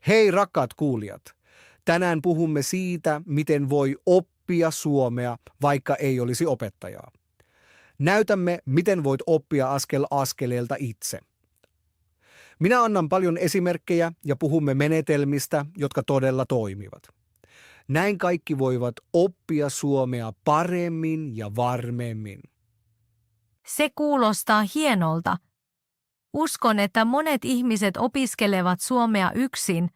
Hei rakkaat kuulijat! Tänään puhumme siitä, miten voi oppia suomea, vaikka ei olisi opettajaa. Näytämme, miten voit oppia askel askeleelta itse. Minä annan paljon esimerkkejä ja puhumme menetelmistä, jotka todella toimivat. Näin kaikki voivat oppia suomea paremmin ja varmemmin. Se kuulostaa hienolta. Uskon, että monet ihmiset opiskelevat suomea yksin,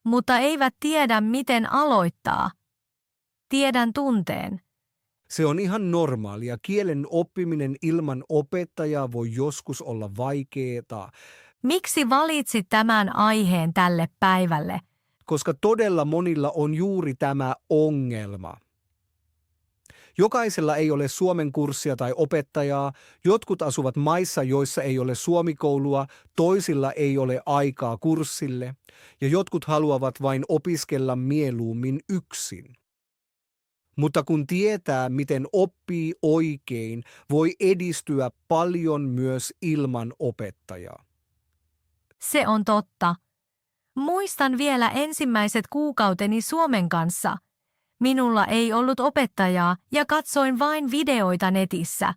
mutta eivät tiedä, miten aloittaa. Tiedän tunteen. Se on ihan normaalia. Kielen oppiminen ilman opettajaa voi joskus olla vaikeaa, Miksi valitsit tämän aiheen tälle päivälle? koska todella monilla on juuri tämä ongelma. Jokaisella ei ole suomen kurssia tai opettajaa, jotkut asuvat maissa, joissa ei ole suomikoulua, toisilla ei ole aikaa kurssille, ja jotkut haluavat vain opiskella mieluummin yksin. Mutta kun tietää, miten oppii oikein, voi edistyä paljon myös ilman opettajaa. Se on totta. Muistan vielä ensimmäiset kuukauteni Suomen kanssa. Minulla ei ollut opettajaa ja katsoin vain videoita netissä.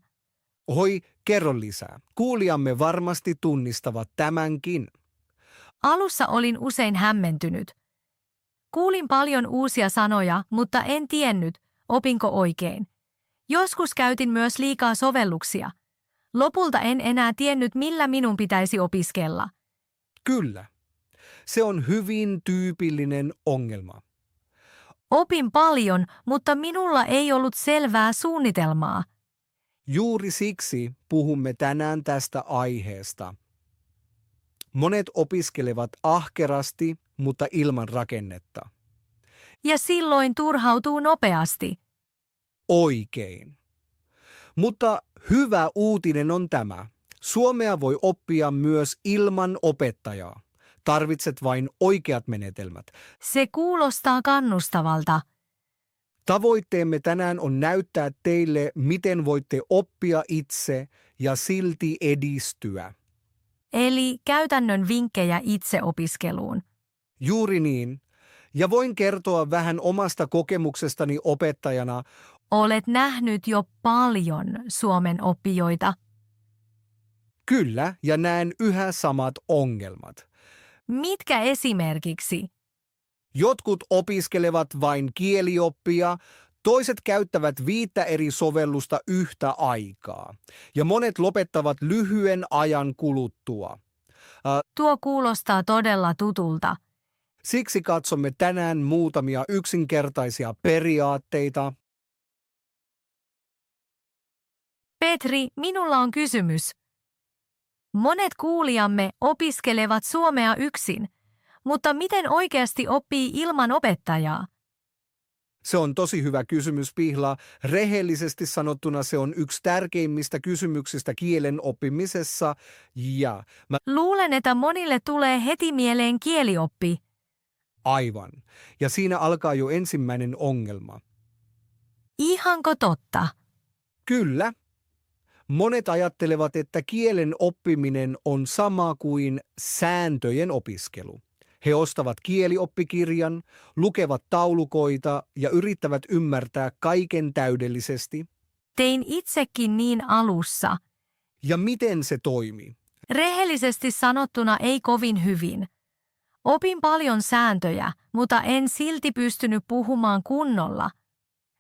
Oi, kerro lisää. Kuulijamme varmasti tunnistavat tämänkin. Alussa olin usein hämmentynyt. Kuulin paljon uusia sanoja, mutta en tiennyt, opinko oikein. Joskus käytin myös liikaa sovelluksia. Lopulta en enää tiennyt, millä minun pitäisi opiskella. Kyllä. Se on hyvin tyypillinen ongelma. Opin paljon, mutta minulla ei ollut selvää suunnitelmaa. Juuri siksi puhumme tänään tästä aiheesta. Monet opiskelevat ahkerasti, mutta ilman rakennetta. Ja silloin turhautuu nopeasti. Oikein. Mutta hyvä uutinen on tämä. Suomea voi oppia myös ilman opettajaa. Tarvitset vain oikeat menetelmät. Se kuulostaa kannustavalta. Tavoitteemme tänään on näyttää teille, miten voitte oppia itse ja silti edistyä. Eli käytännön vinkkejä itseopiskeluun. Juuri niin. Ja voin kertoa vähän omasta kokemuksestani opettajana. Olet nähnyt jo paljon Suomen oppijoita. Kyllä, ja näen yhä samat ongelmat. Mitkä esimerkiksi? Jotkut opiskelevat vain kielioppia, toiset käyttävät 5 eri sovellusta yhtä aikaa, ja monet lopettavat lyhyen ajan kuluttua. Tuo kuulostaa todella tutulta. Siksi katsomme tänään muutamia yksinkertaisia periaatteita. Petri, minulla on kysymys. Monet kuulijamme opiskelevat suomea yksin, mutta miten oikeasti oppii ilman opettajaa? Se on tosi hyvä kysymys, Pihla. Rehellisesti sanottuna se on yksi tärkeimmistä kysymyksistä kielen oppimisessa, ja Luulen, että monille tulee heti mieleen kielioppi. aivan. Ja siinä alkaa jo ensimmäinen ongelma. Ihanko totta? Kyllä. Monet ajattelevat, että kielen oppiminen on sama kuin sääntöjen opiskelu. He ostavat kielioppikirjan, lukevat taulukoita ja yrittävät ymmärtää kaiken täydellisesti. Tein itsekin niin alussa. Ja miten se toimii? Rehellisesti sanottuna ei kovin hyvin. Opin paljon sääntöjä, mutta en silti pystynyt puhumaan kunnolla.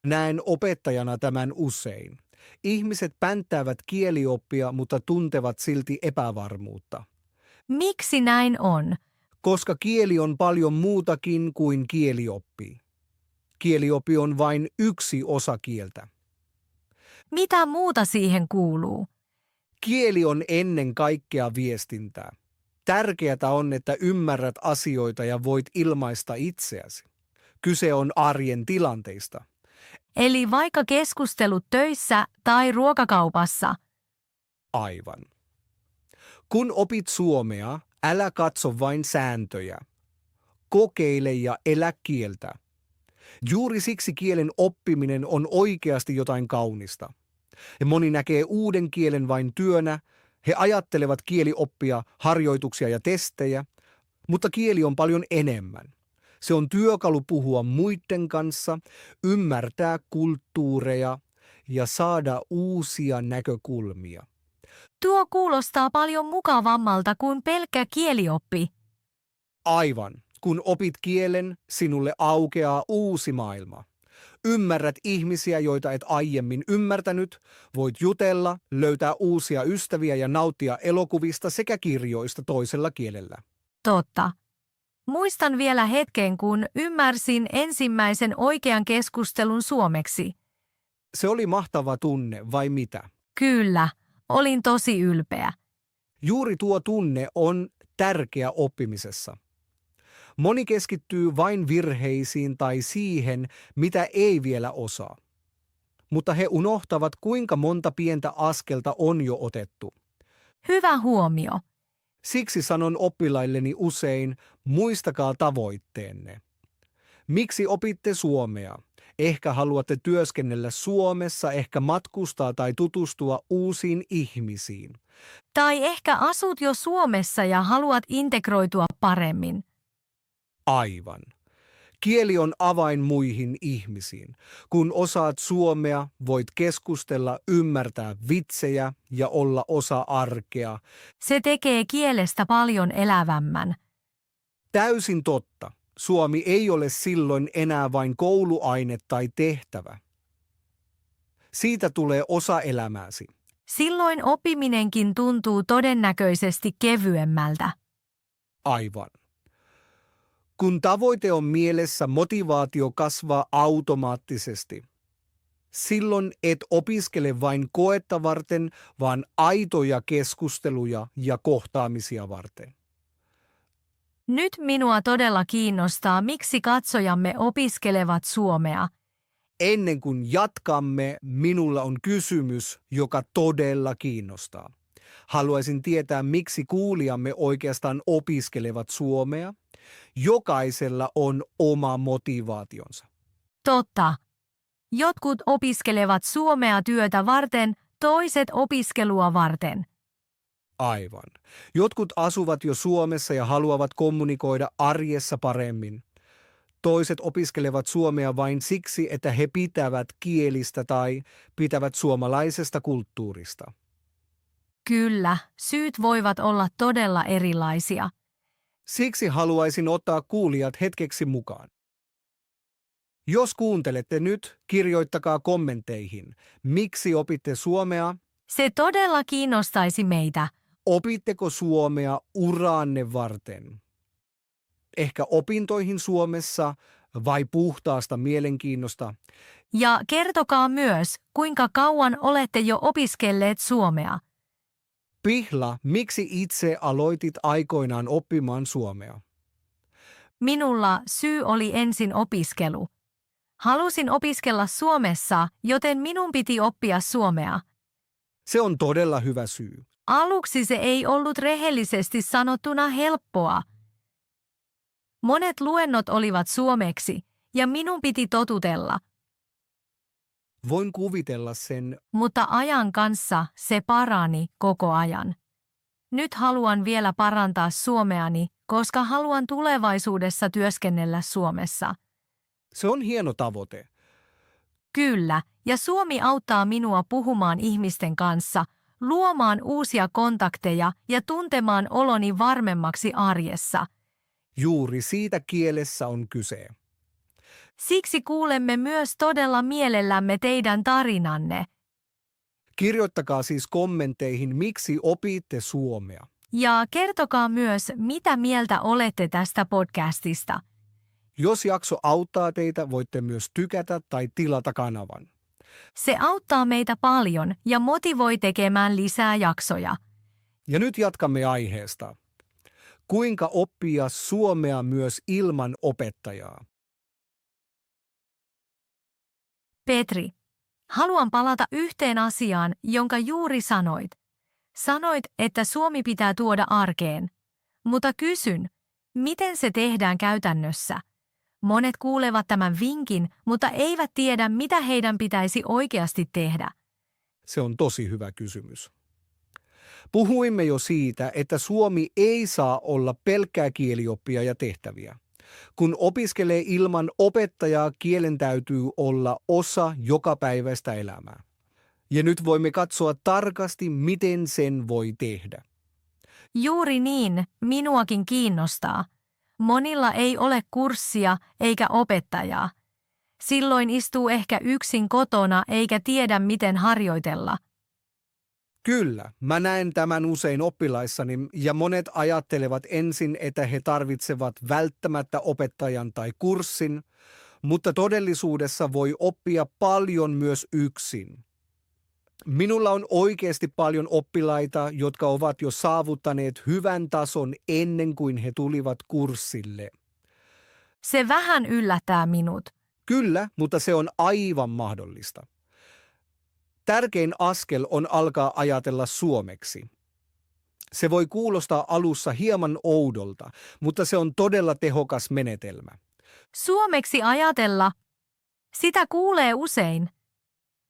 Näen opettajana tämän usein. Ihmiset pänttäävät kielioppia, mutta tuntevat silti epävarmuutta. Miksi näin on? Koska kieli on paljon muutakin kuin kielioppi. Kielioppi on vain yksi osa kieltä. Mitä muuta siihen kuuluu? Kieli on ennen kaikkea viestintää. Tärkeää on, että ymmärrät asioita ja voit ilmaista itseäsi. Kyse on arjen tilanteista. Eli vaikka keskustelut töissä tai ruokakaupassa. Aivan. Kun opit suomea, älä katso vain sääntöjä. Kokeile ja elä kieltä. Juuri siksi kielen oppiminen on oikeasti jotain kaunista. Ja moni näkee uuden kielen vain työnä. He ajattelevat kielioppia, harjoituksia ja testejä. Mutta kieli on paljon enemmän. Se on työkalu puhua muiden kanssa, ymmärtää kulttuureja ja saada uusia näkökulmia. Tuo kuulostaa paljon mukavammalta kuin pelkkä kielioppi. Aivan. Kun opit kielen, sinulle aukeaa uusi maailma. Ymmärrät ihmisiä, joita et aiemmin ymmärtänyt, voit jutella, löytää uusia ystäviä ja nauttia elokuvista sekä kirjoista toisella kielellä. Totta. Muistan vielä hetken, kun ymmärsin ensimmäisen oikean keskustelun suomeksi. Se oli mahtava tunne, vai mitä? Kyllä, olin tosi ylpeä. Juuri tuo tunne on tärkeä oppimisessa. Moni keskittyy vain virheisiin tai siihen, mitä ei vielä osaa. Mutta he unohtavat, kuinka monta pientä askelta on jo otettu. Hyvä huomio. Siksi sanon oppilailleni usein, muistakaa tavoitteenne. Miksi opitte suomea? Ehkä haluatte työskennellä Suomessa, ehkä matkustaa tai tutustua uusiin ihmisiin. Tai ehkä asut jo Suomessa ja haluat integroitua paremmin. Aivan. Kieli on avain muihin ihmisiin. Kun osaat suomea, voit keskustella, ymmärtää vitsejä ja olla osa arkea. Se tekee kielestä paljon elävämmän. Täysin totta. Suomi ei ole silloin enää vain kouluaine tai tehtävä. Siitä tulee osa elämääsi. Silloin oppiminenkin tuntuu todennäköisesti kevyemmältä. Aivan. Kun tavoite on mielessä, motivaatio kasvaa automaattisesti. Silloin et opiskele vain koetta varten, vaan aitoja keskusteluja ja kohtaamisia varten. Nyt minua todella kiinnostaa, miksi katsojamme opiskelevat suomea. Ennen kuin jatkamme, minulla on kysymys, joka todella kiinnostaa. Haluaisin tietää, miksi kuulijamme oikeastaan opiskelevat suomea. Jokaisella on oma motivaationsa. Totta. Jotkut opiskelevat suomea työtä varten, toiset opiskelua varten. Aivan. Jotkut asuvat jo Suomessa ja haluavat kommunikoida arjessa paremmin. Toiset opiskelevat suomea vain siksi, että he pitävät kielistä tai pitävät suomalaisesta kulttuurista. Kyllä, syyt voivat olla todella erilaisia. Siksi haluaisin ottaa kuulijat hetkeksi mukaan. Jos kuuntelette nyt, kirjoittakaa kommentteihin. Miksi opitte suomea? Se todella kiinnostaisi meitä. Opitteko suomea uraanne varten? Ehkä opintoihin Suomessa vai puhtaasta mielenkiinnosta? Ja kertokaa myös, kuinka kauan olette jo opiskelleet suomea. Pihla, miksi itse aloitit aikoinaan oppimaan suomea? Minulla syy oli ensin opiskelu. Halusin opiskella Suomessa, joten minun piti oppia suomea. Se on todella hyvä syy. Aluksi se ei ollut rehellisesti sanottuna helppoa. Monet luennot olivat suomeksi, ja minun piti totutella, Voin kuvitella sen. mutta ajan kanssa se parani koko ajan. Nyt haluan vielä parantaa suomeani, koska haluan tulevaisuudessa työskennellä Suomessa. Se on hieno tavoite. Kyllä, ja suomi auttaa minua puhumaan ihmisten kanssa, luomaan uusia kontakteja ja tuntemaan oloni varmemmaksi arjessa. Juuri siitä kielessä on kyse. Siksi kuulemme myös todella mielellämme teidän tarinanne. Kirjoittakaa siis kommentteihin, miksi opitte suomea. Ja kertokaa myös, mitä mieltä olette tästä podcastista. Jos jakso auttaa teitä, voitte myös tykätä tai tilata kanavan. Se auttaa meitä paljon ja motivoi tekemään lisää jaksoja. Ja nyt jatkamme aiheesta. Kuinka oppia suomea myös ilman opettajaa? Petri, haluan palata yhteen asiaan, jonka juuri sanoit. Sanoit, että suomi pitää tuoda arkeen. Mutta kysyn, miten se tehdään käytännössä? Monet kuulevat tämän vinkin, mutta eivät tiedä, mitä heidän pitäisi oikeasti tehdä. Se on tosi hyvä kysymys. Puhuimme jo siitä, että suomi ei saa olla pelkkää kielioppia ja tehtäviä. Kun opiskelee ilman opettajaa, kielen täytyy olla osa jokapäiväistä elämää. Ja nyt voimme katsoa tarkasti, miten sen voi tehdä. Juuri niin, minuakin kiinnostaa. Monilla ei ole kurssia eikä opettajaa. Silloin istuu ehkä yksin kotona eikä tiedä, miten harjoitella. Kyllä, mä näen tämän usein oppilaissani ja monet ajattelevat ensin, että he tarvitsevat välttämättä opettajan tai kurssin, mutta todellisuudessa voi oppia paljon myös yksin. Minulla on oikeasti paljon oppilaita, jotka ovat jo saavuttaneet hyvän tason ennen kuin he tulivat kurssille. Se vähän yllättää minut. Kyllä, mutta se on aivan mahdollista. Tärkein askel on alkaa ajatella suomeksi. Se voi kuulostaa alussa hieman oudolta, mutta se on todella tehokas menetelmä. Suomeksi ajatella. Sitä kuulee usein.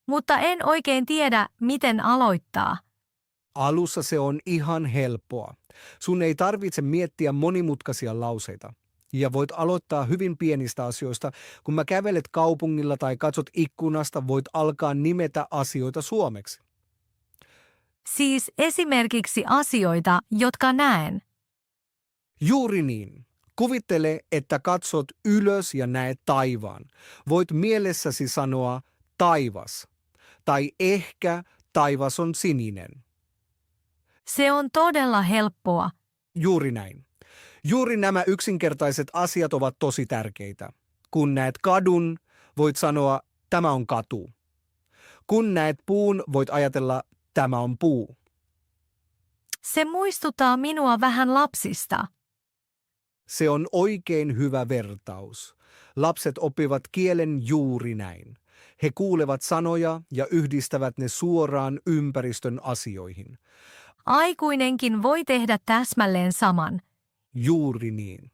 Mutta en oikein tiedä, miten aloittaa. Alussa se on ihan helppoa. Sun ei tarvitse miettiä monimutkaisia lauseita. Ja voit aloittaa hyvin pienistä asioista. Kun mä kävelet kaupungilla tai katsot ikkunasta, voit alkaa nimetä asioita suomeksi. Siis esimerkiksi asioita, jotka näen. Juuri niin. Kuvittele, että katsot ylös ja näet taivaan. Voit mielessäsi sanoa taivas. Tai ehkä taivas on sininen. Se on todella helppoa. Juuri näin. Juuri nämä yksinkertaiset asiat ovat tosi tärkeitä. Kun näet kadun, voit sanoa, tämä on katu. Kun näet puun, voit ajatella, tämä on puu. Se muistuttaa minua vähän lapsista. Se on oikein hyvä vertaus. Lapset oppivat kielen juuri näin. He kuulevat sanoja ja yhdistävät ne suoraan ympäristön asioihin. Aikuinenkin voi tehdä täsmälleen saman. Juuri niin.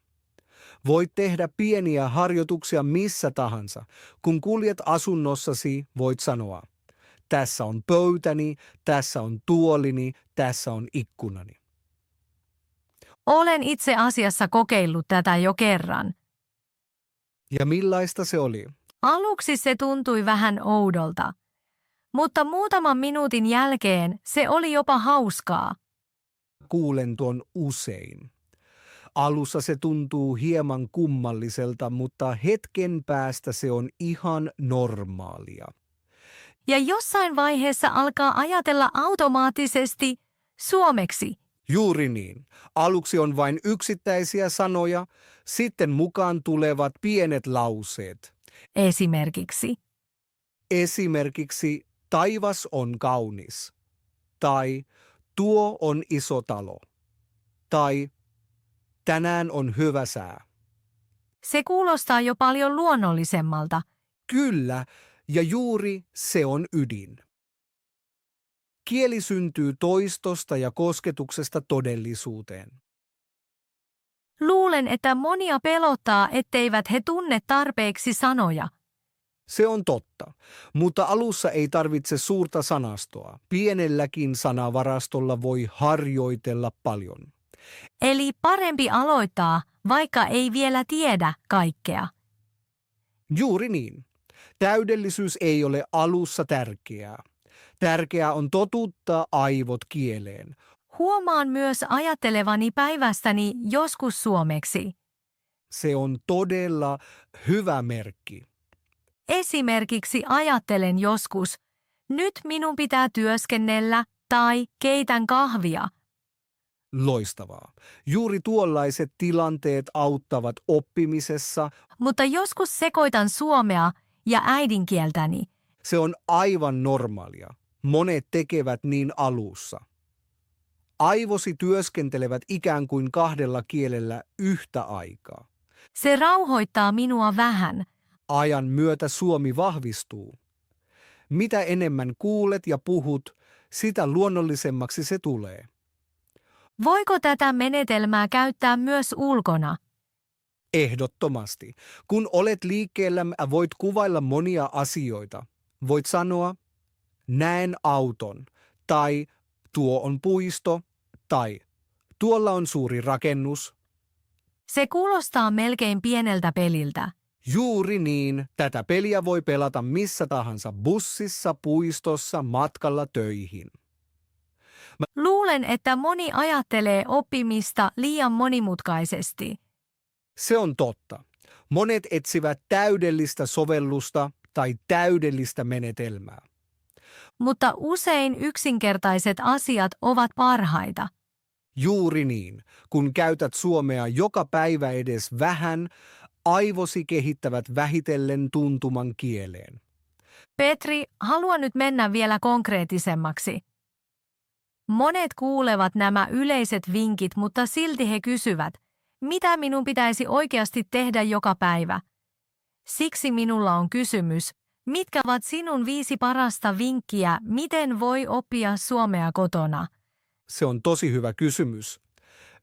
Voit tehdä pieniä harjoituksia missä tahansa. Kun kuljet asunnossasi, voit sanoa, tässä on pöytäni, tässä on tuolini, tässä on ikkunani. Olen itse asiassa kokeillut tätä jo kerran. Ja millaista se oli? Aluksi se tuntui vähän oudolta. Mutta muutaman minuutin jälkeen se oli jopa hauskaa. Kuulen tuon usein. Alussa se tuntuu hieman kummalliselta, mutta hetken päästä se on ihan normaalia. Ja jossain vaiheessa alkaa ajatella automaattisesti suomeksi. Juuri niin. Aluksi on vain yksittäisiä sanoja, sitten mukaan tulevat pienet lauseet. Esimerkiksi taivas on kaunis. Tai tuo on iso talo. Tai tänään on hyvä sää. Se kuulostaa jo paljon luonnollisemmalta. Kyllä, ja juuri se on ydin. Kieli syntyy toistosta ja kosketuksesta todellisuuteen. Luulen, että monia pelottaa, etteivät he tunne tarpeeksi sanoja. Se on totta, mutta alussa ei tarvitse suurta sanastoa. Pienelläkin sanavarastolla voi harjoitella paljon. Eli parempi aloittaa, vaikka ei vielä tiedä kaikkea. Juuri niin. Täydellisyys ei ole alussa tärkeää. Tärkeää on totuttaa aivot kieleen. Huomaan myös ajattelevani päivästäni joskus suomeksi. Se on todella hyvä merkki. Esimerkiksi ajattelen joskus, nyt minun pitää työskennellä tai keitän kahvia. Loistavaa. Juuri tuollaiset tilanteet auttavat oppimisessa. Mutta joskus sekoitan suomea ja äidinkieltäni. Se on aivan normaalia. Monet tekevät niin alussa. Aivosi työskentelevät ikään kuin kahdella kielellä yhtä aikaa. Se rauhoittaa minua vähän. Ajan myötä suomi vahvistuu. Mitä enemmän kuulet ja puhut, sitä luonnollisemmaksi se tulee. Voiko tätä menetelmää käyttää myös ulkona? Ehdottomasti. Kun olet liikkeellä, voit kuvailla monia asioita. Voit sanoa, näen auton tai tuo on puisto tai tuolla on suuri rakennus. Se kuulostaa melkein pieneltä peliltä. Juuri niin, tätä peliä voi pelata missä tahansa bussissa, puistossa, matkalla töihin. Luulen, että moni ajattelee oppimista liian monimutkaisesti. Se on totta. Monet etsivät täydellistä sovellusta tai täydellistä menetelmää. Mutta usein yksinkertaiset asiat ovat parhaita. Juuri niin. Kun käytät suomea joka päivä edes vähän, aivosi kehittävät vähitellen tuntuman kieleen. Petri, haluan nyt mennä vielä konkreettisemmaksi. Monet kuulevat nämä yleiset vinkit, mutta silti he kysyvät, mitä minun pitäisi oikeasti tehdä joka päivä. Siksi minulla on kysymys, mitkä ovat sinun 5 parasta vinkkiä, miten voi oppia suomea kotona? Se on tosi hyvä kysymys.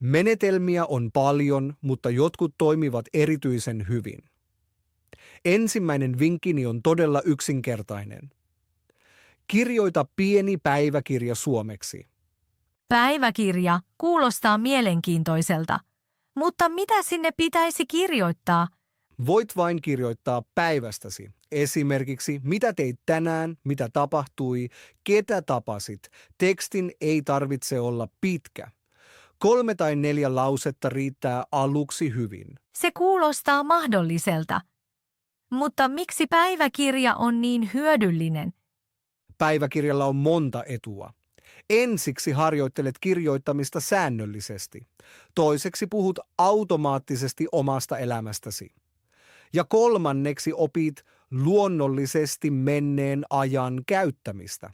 Menetelmiä on paljon, mutta jotkut toimivat erityisen hyvin. Ensimmäinen vinkkini on todella yksinkertainen. Kirjoita pieni päiväkirja suomeksi. Päiväkirja kuulostaa mielenkiintoiselta. Mutta mitä sinne pitäisi kirjoittaa? Voit vain kirjoittaa päivästäsi. Esimerkiksi, mitä teit tänään, mitä tapahtui, ketä tapasit. Tekstin ei tarvitse olla pitkä. 3 tai 4 lausetta riittää aluksi hyvin. Se kuulostaa mahdolliselta. Mutta miksi päiväkirja on niin hyödyllinen? Päiväkirjalla on monta etua. Ensiksi harjoittelet kirjoittamista säännöllisesti. Toiseksi puhut automaattisesti omasta elämästäsi. Ja kolmanneksi opit luonnollisesti menneen ajan käyttämistä.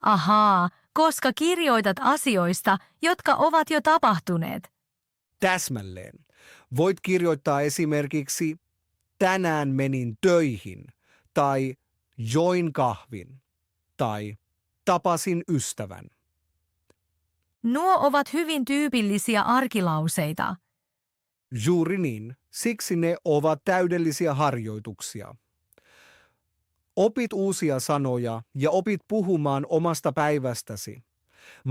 Ahaa, koska kirjoitat asioista, jotka ovat jo tapahtuneet. Täsmälleen. Voit kirjoittaa esimerkiksi tänään menin töihin tai join kahvin tai tapasin ystävän. Nuo ovat hyvin tyypillisiä arkilauseita. Juuri niin. Siksi ne ovat täydellisiä harjoituksia. Opit uusia sanoja ja opit puhumaan omasta päivästäsi.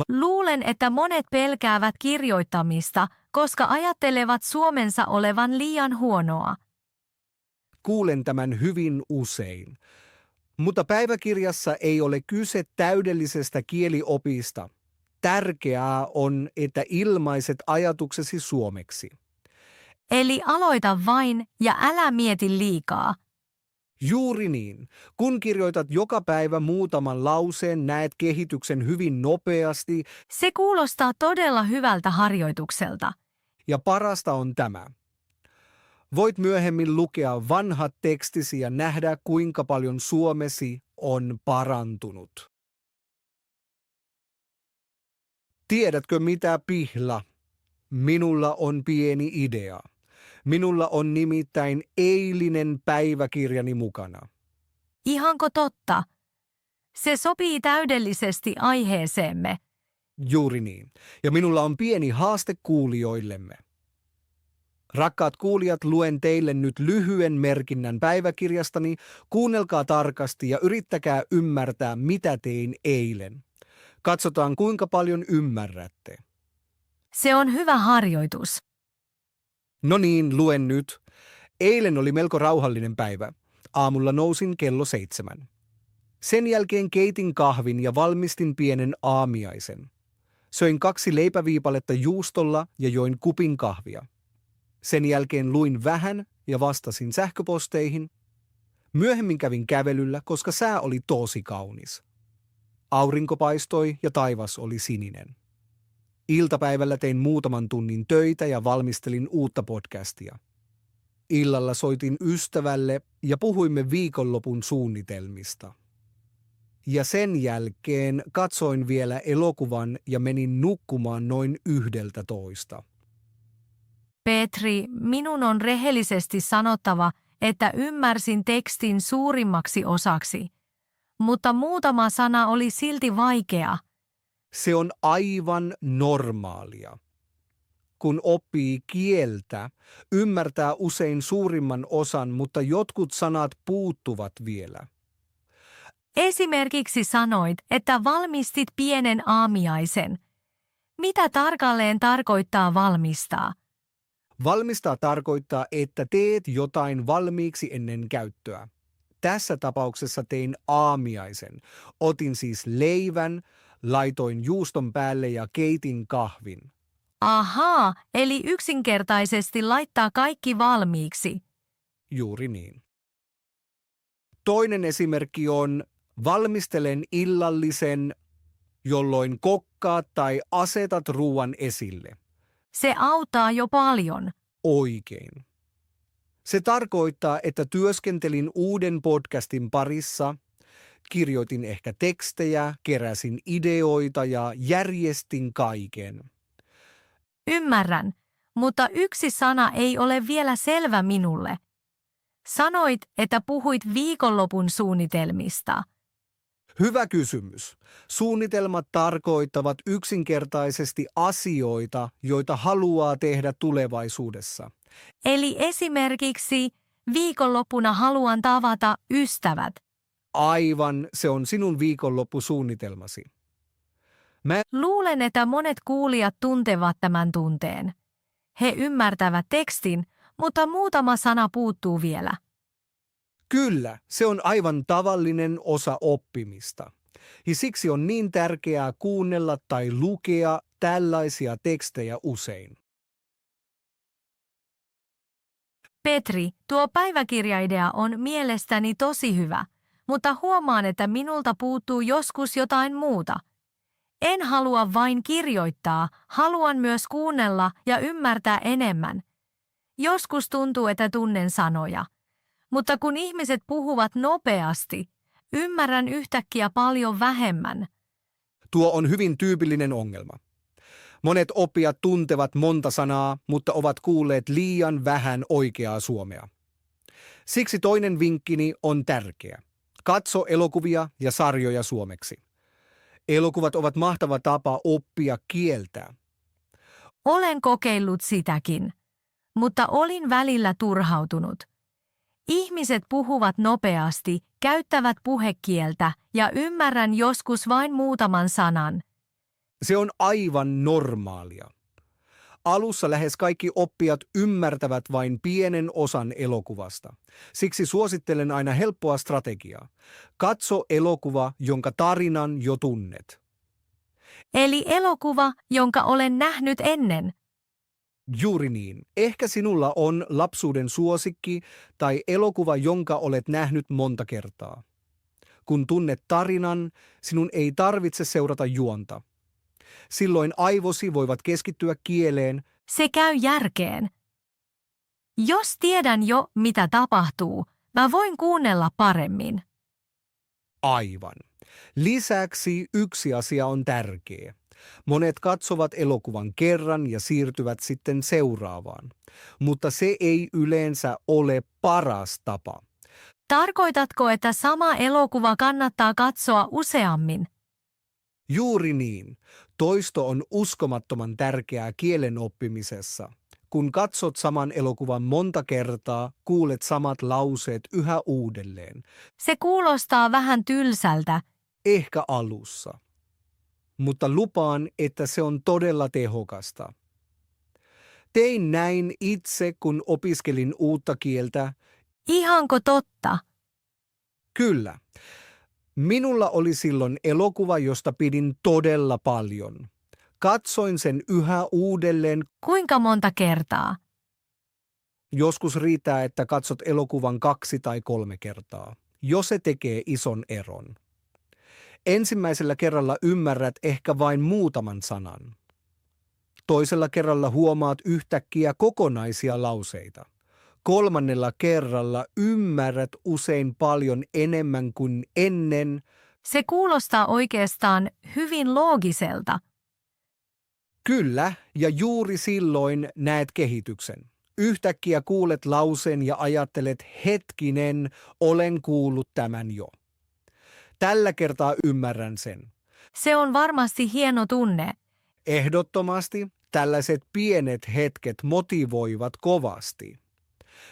Luulen, että monet pelkäävät kirjoittamista, koska ajattelevat suomensa olevan liian huonoa. Kuulen tämän hyvin usein. Mutta päiväkirjassa ei ole kyse täydellisestä kieliopista. Tärkeää on, että ilmaiset ajatuksesi suomeksi. Eli aloita vain ja älä mieti liikaa. Juuri niin. Kun kirjoitat joka päivä muutaman lauseen, näet kehityksen hyvin nopeasti. Se kuulostaa todella hyvältä harjoitukselta. Ja parasta on tämä. Voit myöhemmin lukea vanhat tekstisi ja nähdä, kuinka paljon suomesi on parantunut. Tiedätkö mitä, Pihla? Minulla on pieni idea. Minulla on nimittäin eilinen päiväkirjani mukana. Ihanko totta? Se sopii täydellisesti aiheeseemme. Juuri niin. Ja minulla on pieni haaste kuulijoillemme. Rakkaat kuulijat, luen teille nyt lyhyen merkinnän päiväkirjastani. Kuunnelkaa tarkasti ja yrittäkää ymmärtää, mitä tein eilen. Katsotaan, kuinka paljon ymmärrätte. Se on hyvä harjoitus. No niin, luen nyt. Eilen oli melko rauhallinen päivä. Aamulla nousin kello 7. Sen jälkeen keitin kahvin ja valmistin pienen aamiaisen. Söin 2 leipäviipaletta juustolla ja join kupin kahvia. Sen jälkeen luin vähän ja vastasin sähköposteihin. Myöhemmin kävin kävelyllä, koska sää oli tosi kaunis. Aurinko paistoi ja taivas oli sininen. Iltapäivällä tein muutaman tunnin töitä ja valmistelin uutta podcastia. Illalla soitin ystävälle ja puhuimme viikonlopun suunnitelmista. Ja sen jälkeen katsoin vielä elokuvan ja menin nukkumaan noin 11. Petri, minun on rehellisesti sanottava, että ymmärsin tekstin suurimmaksi osaksi. Mutta muutama sana oli silti vaikea. Se on aivan normaalia. Kun oppii kieltä, ymmärtää usein suurimman osan, mutta jotkut sanat puuttuvat vielä. Esimerkiksi sanoit, että valmistit pienen aamiaisen. Mitä tarkalleen tarkoittaa valmistaa? Valmistaa tarkoittaa, että teet jotain valmiiksi ennen käyttöä. Tässä tapauksessa tein aamiaisen. Otin siis leivän, laitoin juuston päälle ja keitin kahvin. Ahaa, eli yksinkertaisesti laittaa kaikki valmiiksi. Juuri niin. Toinen esimerkki on valmistelen illallisen, jolloin kokkaat tai asetat ruoan esille. Se auttaa jo paljon. Oikein. Se tarkoittaa, että työskentelin uuden podcastin parissa, kirjoitin ehkä tekstejä, keräsin ideoita ja järjestin kaiken. Ymmärrän, mutta yksi sana ei ole vielä selvä minulle. Sanoit, että puhuit viikonlopun suunnitelmista. Hyvä kysymys. Suunnitelmat tarkoittavat yksinkertaisesti asioita, joita haluaa tehdä tulevaisuudessa. Eli esimerkiksi viikonloppuna haluan tavata ystävät. Aivan, se on sinun viikonloppusuunnitelmasi. Luulen, että monet kuulijat tuntevat tämän tunteen. He ymmärtävät tekstin, mutta muutama sana puuttuu vielä. Kyllä, se on aivan tavallinen osa oppimista. Ja siksi on niin tärkeää kuunnella tai lukea tällaisia tekstejä usein. Petri, tuo päiväkirjaidea on mielestäni tosi hyvä, mutta huomaan, että minulta puuttuu joskus jotain muuta. En halua vain kirjoittaa, haluan myös kuunnella ja ymmärtää enemmän. Joskus tuntuu, että tunnen sanoja. Mutta kun ihmiset puhuvat nopeasti, ymmärrän yhtäkkiä paljon vähemmän. Tuo on hyvin tyypillinen ongelma. Monet oppijat tuntevat monta sanaa, mutta ovat kuulleet liian vähän oikeaa suomea. Siksi toinen vinkkini on tärkeä. Katso elokuvia ja sarjoja suomeksi. Elokuvat ovat mahtava tapa oppia kieltä. Olen kokeillut sitäkin, mutta olin välillä turhautunut. Ihmiset puhuvat nopeasti, käyttävät puhekieltä ja ymmärrän joskus vain muutaman sanan. Se on aivan normaalia. Alussa lähes kaikki oppijat ymmärtävät vain pienen osan elokuvasta. Siksi suosittelen aina helppoa strategiaa. Katso elokuva, jonka tarinan jo tunnet. Eli elokuva, jonka olen nähnyt ennen. Juuri niin. Ehkä sinulla on lapsuuden suosikki tai elokuva, jonka olet nähnyt monta kertaa. Kun tunnet tarinan, sinun ei tarvitse seurata juonta. Silloin aivosi voivat keskittyä kieleen. Se käy järkeen. Jos tiedän jo, mitä tapahtuu, mä voin kuunnella paremmin. Aivan. Lisäksi yksi asia on tärkeä. Monet katsovat elokuvan kerran ja siirtyvät sitten seuraavaan, mutta se ei yleensä ole paras tapa. Tarkoitatko, että sama elokuva kannattaa katsoa useammin? Juuri niin. Toisto on uskomattoman tärkeää kielen oppimisessa. Kun katsot saman elokuvan monta kertaa, kuulet samat lauseet yhä uudelleen. Se kuulostaa vähän tylsältä. Ehkä alussa. Mutta lupaan, että se on todella tehokasta. Tein näin itse, kun opiskelin uutta kieltä. Ihanko totta? Kyllä. Minulla oli silloin elokuva, josta pidin todella paljon. Katsoin sen yhä uudelleen. Kuinka monta kertaa? Joskus riittää, että katsot elokuvan 2 tai 3 kertaa, jos se tekee ison eron. Ensimmäisellä kerralla ymmärrät ehkä vain muutaman sanan. Toisella kerralla huomaat yhtäkkiä kokonaisia lauseita. Kolmannella kerralla ymmärrät usein paljon enemmän kuin ennen. Se kuulostaa oikeastaan hyvin loogiselta. Kyllä, ja juuri silloin näet kehityksen. Yhtäkkiä kuulet lauseen ja ajattelet, hetkinen, olen kuullut tämän jo. Tällä kertaa ymmärrän sen. Se on varmasti hieno tunne. Ehdottomasti tällaiset pienet hetket motivoivat kovasti.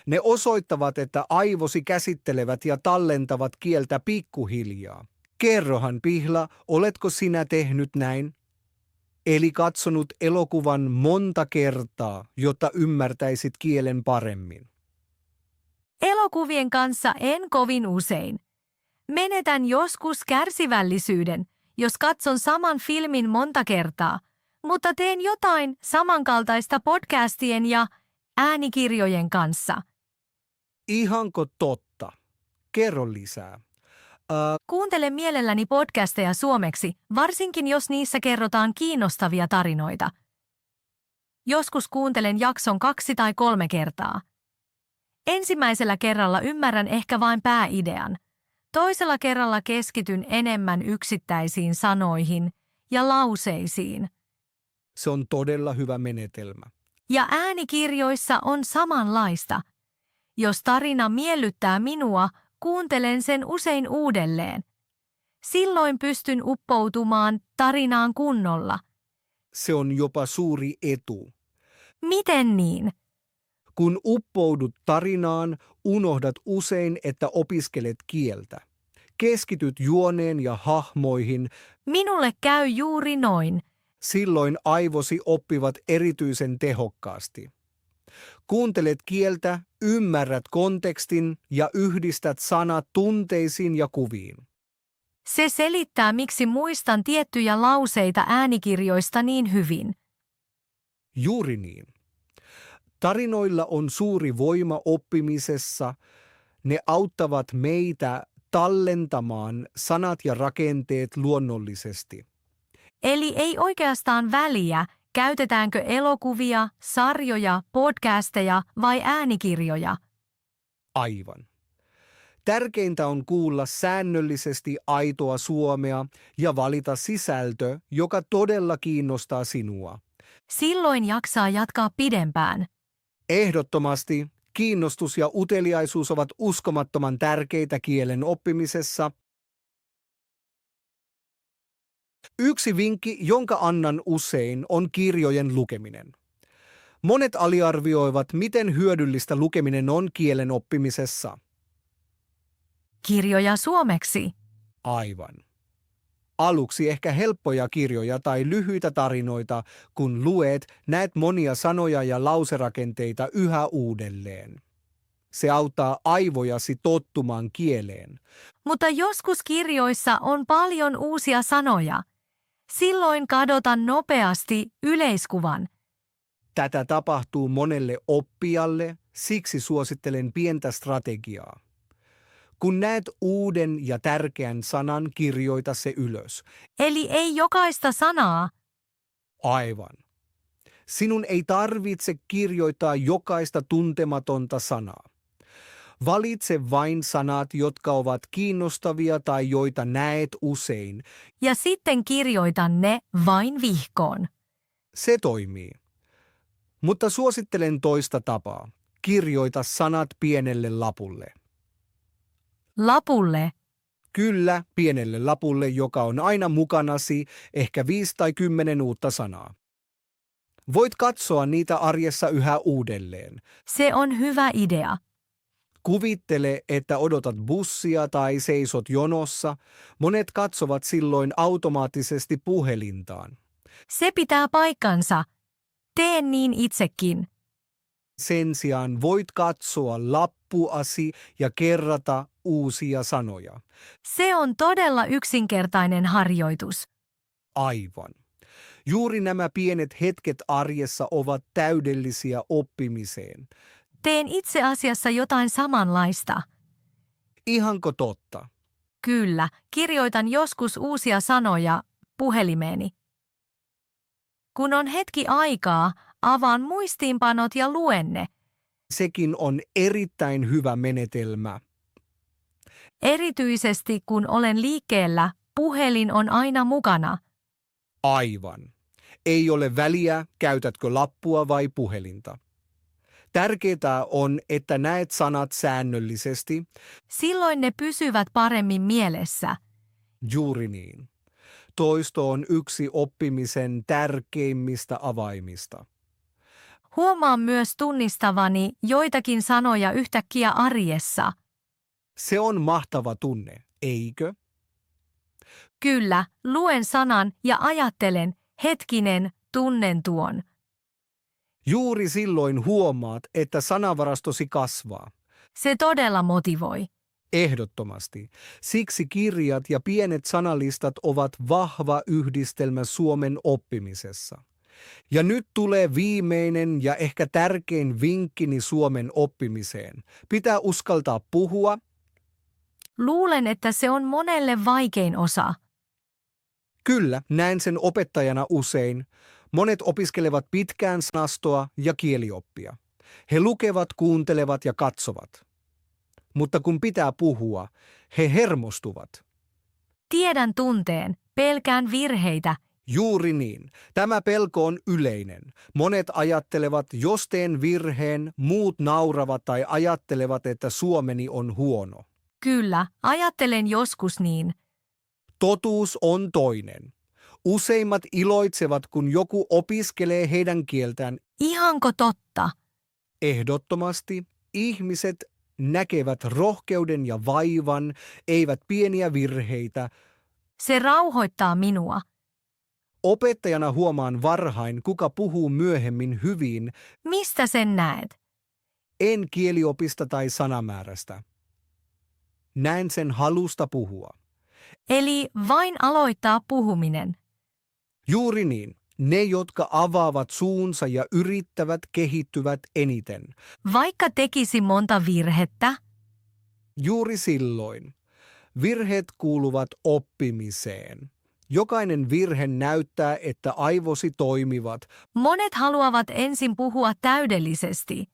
Ne osoittavat, että aivosi käsittelevät ja tallentavat kieltä pikkuhiljaa. Kerrohan, Pihla, oletko sinä tehnyt näin? Eli katsonut elokuvan monta kertaa, jotta ymmärtäisit kielen paremmin. Elokuvien kanssa en kovin usein. Menetän joskus kärsivällisyyden, jos katson saman filmin monta kertaa, mutta teen jotain samankaltaista podcastien ja äänikirjojen kanssa. Ihanko totta? Kerro lisää. Kuuntelen mielelläni podcasteja suomeksi, varsinkin jos niissä kerrotaan kiinnostavia tarinoita. Joskus kuuntelen jakson 2 tai 3 kertaa. Ensimmäisellä kerralla ymmärrän ehkä vain pääidean. Toisella kerralla keskityn enemmän yksittäisiin sanoihin ja lauseisiin. Se on todella hyvä menetelmä. Ja äänikirjoissa on samanlaista. Jos tarina miellyttää minua, kuuntelen sen usein uudelleen. Silloin pystyn uppoutumaan tarinaan kunnolla. Se on jopa suuri etu. Miten niin? Kun uppoudut tarinaan, unohdat usein, että opiskelet kieltä. Keskityt juoneen ja hahmoihin, Minulle käy juuri noin. silloin aivosi oppivat erityisen tehokkaasti. Kuuntelet kieltä, ymmärrät kontekstin ja yhdistät sanat tunteisiin ja kuviin. Se selittää, miksi muistan tiettyjä lauseita äänikirjoista niin hyvin. Juuri niin. Tarinoilla on suuri voima oppimisessa. Ne auttavat meitä tallentamaan sanat ja rakenteet luonnollisesti. Eli ei oikeastaan väliä, käytetäänkö elokuvia, sarjoja, podcasteja vai äänikirjoja. Aivan. Tärkeintä on kuulla säännöllisesti aitoa suomea ja valita sisältö, joka todella kiinnostaa sinua. Silloin jaksaa jatkaa pidempään. Ehdottomasti kiinnostus ja uteliaisuus ovat uskomattoman tärkeitä kielen oppimisessa. Yksi vinkki, jonka annan usein, on kirjojen lukeminen. Monet aliarvioivat, miten hyödyllistä lukeminen on kielen oppimisessa. Kirjoja suomeksi. Aivan. Aluksi ehkä helppoja kirjoja tai lyhyitä tarinoita, kun luet, näet monia sanoja ja lauserakenteita yhä uudelleen. Se auttaa aivojasi tottumaan kieleen. Mutta joskus kirjoissa on paljon uusia sanoja. Silloin kadotan nopeasti yleiskuvan. Tätä tapahtuu monelle oppijalle, siksi suosittelen pientä strategiaa. Kun näet uuden ja tärkeän sanan, kirjoita se ylös. Eli ei jokaista sanaa. Aivan. Sinun ei tarvitse kirjoittaa jokaista tuntematonta sanaa. Valitse vain sanat, jotka ovat kiinnostavia tai joita näet usein. Ja sitten kirjoitan ne vain vihkoon. Se toimii. Mutta suosittelen toista tapaa. Kirjoita sanat pienelle lapulle. Lapulle. Kyllä, pienelle lapulle, joka on aina mukanasi, ehkä 5 tai 10 uutta sanaa. Voit katsoa niitä arjessa yhä uudelleen. Se on hyvä idea. Kuvittele, että odotat bussia tai seisot jonossa. Monet katsovat silloin automaattisesti puhelintaan. Se pitää paikkansa. Teen niin itsekin. Sen sijaan voit katsoa lappuasi ja kerrata uusia sanoja. Se on todella yksinkertainen harjoitus. Aivan. Juuri nämä pienet hetket arjessa ovat täydellisiä oppimiseen. Teen itse asiassa jotain samanlaista. Ihanko totta? Kyllä, kirjoitan joskus uusia sanoja puhelimeeni. Kun on hetki aikaa, avaan muistiinpanot ja luen ne. Sekin on erittäin hyvä menetelmä. Erityisesti kun olen liikkeellä, puhelin on aina mukana. Aivan. Ei ole väliä, käytätkö lappua vai puhelinta. Tärkeää on, että näet sanat säännöllisesti. Silloin ne pysyvät paremmin mielessä. Juuri niin. Toisto on yksi oppimisen tärkeimmistä avaimista. Huomaan myös tunnistavani joitakin sanoja yhtäkkiä arjessa. Se on mahtava tunne, eikö? Kyllä, luen sanan ja ajattelen, hetkinen, tunnen tuon. Juuri silloin huomaat, että sanavarastosi kasvaa. Se todella motivoi. Ehdottomasti. Siksi kirjat ja pienet sanalistat ovat vahva yhdistelmä suomen oppimisessa. Ja nyt tulee viimeinen ja ehkä tärkein vinkkini suomen oppimiseen. Pitää uskaltaa puhua. Luulen, että se on monelle vaikein osa. Kyllä, näen sen opettajana usein. Monet opiskelevat pitkään sanastoa ja kielioppia. He lukevat, kuuntelevat ja katsovat. Mutta kun pitää puhua, he hermostuvat. Tiedän tunteen, pelkään virheitä. Juuri niin. Tämä pelko on yleinen. Monet ajattelevat, jos teen virheen, muut nauravat tai ajattelevat, että suomeni on huono. Kyllä, ajattelen joskus niin. Totuus on toinen. Useimmat iloitsevat, kun joku opiskelee heidän kieltään. Ihanko totta? Ehdottomasti ihmiset näkevät rohkeuden ja vaivan, eivät pieniä virheitä. Se rauhoittaa minua. Opettajana huomaan varhain, kuka puhuu myöhemmin hyvin, Mistä sen näet? en kieliopista tai sanamäärästä. Näen sen halusta puhua. Eli vain aloittaa puhuminen. Juuri niin. Ne, jotka avaavat suunsa ja yrittävät, kehittyvät eniten. Vaikka tekisi monta virhettä, Juuri silloin. Virheet kuuluvat oppimiseen. Jokainen virhe näyttää, että aivosi toimivat. monet haluavat ensin puhua täydellisesti.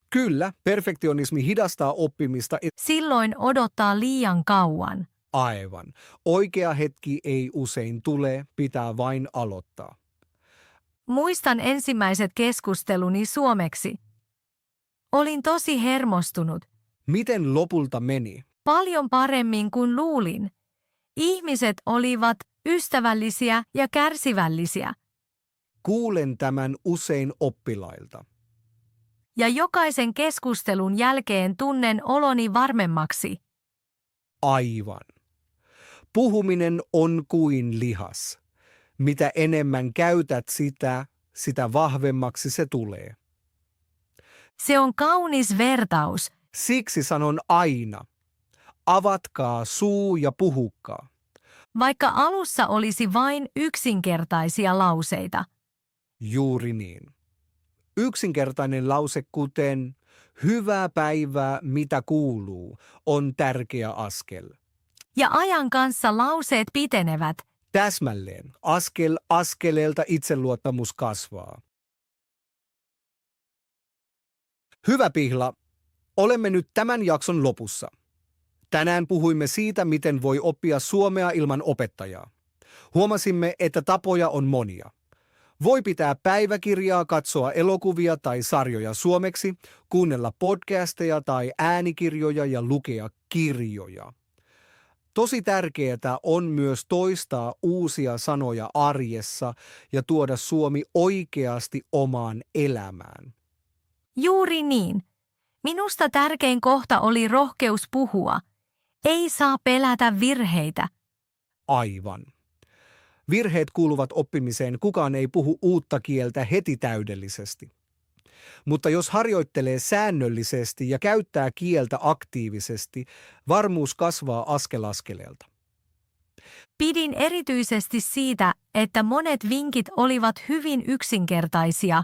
Kyllä, perfektionismi hidastaa oppimista. Silloin odottaa liian kauan. Aivan. Oikea hetki ei usein tule, pitää vain aloittaa. Muistan ensimmäiset keskusteluni suomeksi. Olin tosi hermostunut. Miten lopulta meni? Paljon paremmin kuin luulin. Ihmiset olivat ystävällisiä ja kärsivällisiä. Kuulen tämän usein oppilailta. Ja jokaisen keskustelun jälkeen tunnen oloni varmemmaksi. Aivan. Puhuminen on kuin lihas. Mitä enemmän käytät sitä, sitä vahvemmaksi se tulee. Se on kaunis vertaus. Siksi sanon aina, avatkaa suu ja puhukaa. Vaikka alussa olisi vain yksinkertaisia lauseita. Juuri niin. Yksinkertainen lause kuten hyvää päivää, mitä kuuluu, on tärkeä askel. Ja ajan kanssa lauseet pitenevät. Täsmälleen, askel askeleelta itseluottamus kasvaa. Hyvä Pihla, olemme nyt tämän jakson lopussa. Tänään puhuimme siitä, miten voi oppia suomea ilman opettajaa. Huomasimme, että tapoja on monia. Voi pitää päiväkirjaa, katsoa elokuvia tai sarjoja suomeksi, kuunnella podcasteja tai äänikirjoja ja lukea kirjoja. Tosi tärkeää on myös toistaa uusia sanoja arjessa ja tuoda suomi oikeasti omaan elämään. Juuri niin. Minusta tärkein kohta oli rohkeus puhua. Ei saa pelätä virheitä. Aivan. Virheet kuuluvat oppimiseen, kukaan ei puhu uutta kieltä heti täydellisesti. Mutta jos harjoittelee säännöllisesti ja käyttää kieltä aktiivisesti, varmuus kasvaa askel askeleelta. Pidin erityisesti siitä, että monet vinkit olivat hyvin yksinkertaisia.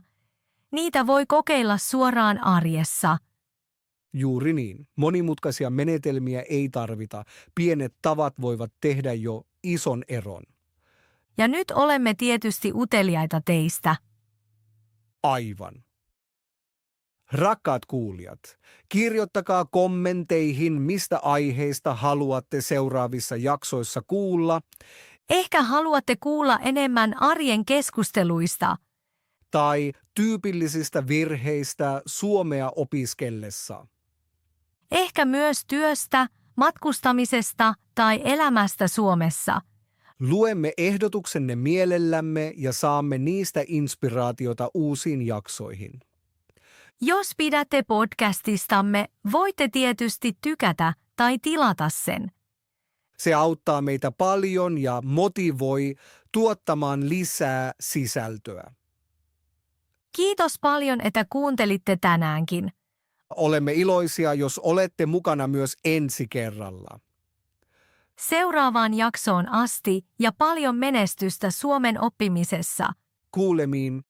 Niitä voi kokeilla suoraan arjessa. Juuri niin. Monimutkaisia menetelmiä ei tarvita. Pienet tavat voivat tehdä jo ison eron. Ja nyt olemme tietysti uteliaita teistä. Aivan. Rakkaat kuulijat, kirjoittakaa kommenteihin, mistä aiheista haluatte seuraavissa jaksoissa kuulla, Ehkä haluatte kuulla enemmän arjen keskusteluista. tai tyypillisistä virheistä suomea opiskellessa. Ehkä myös työstä, matkustamisesta tai elämästä Suomessa. Luemme ehdotuksenne mielellämme ja saamme niistä inspiraatiota uusiin jaksoihin. Jos pidätte podcastistamme, voitte tietysti tykätä tai tilata sen. Se auttaa meitä paljon ja motivoi tuottamaan lisää sisältöä. Kiitos paljon, että kuuntelitte tänäänkin. Olemme iloisia, jos olette mukana myös ensi kerralla. Seuraavaan jaksoon asti ja paljon menestystä suomen oppimisessa. Kuulemiin.